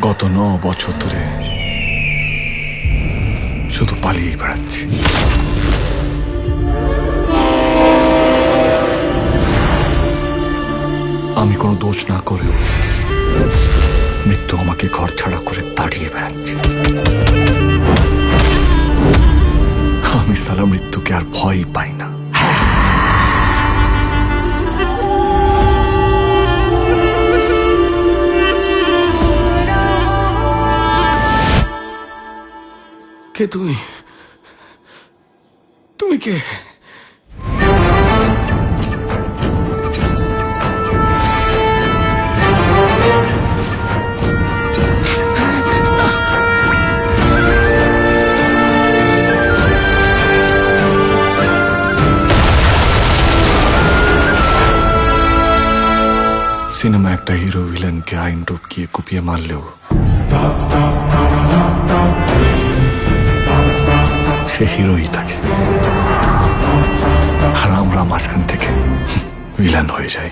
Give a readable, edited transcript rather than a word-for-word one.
গত 9 বছর ধরে শুধু পালিয়ে বেড়াচ্ছি। আমি কোনো দোষ না করেও মৃত্যু আমাকে ঘর ছাড়া করে তাড়িয়ে বেড়াচ্ছে। আমি সালা মৃত্যুকে আর ভয় পাই না। কে তুমি? তুমি কে? সিনেমা একটা হিরো ভিলেনকে আইন টপকিয়ে কুপিয়ে মারলেও সে হিরোই থাকে, আর আমরা মাঝখান থেকে ভিলেন হয়ে যাই।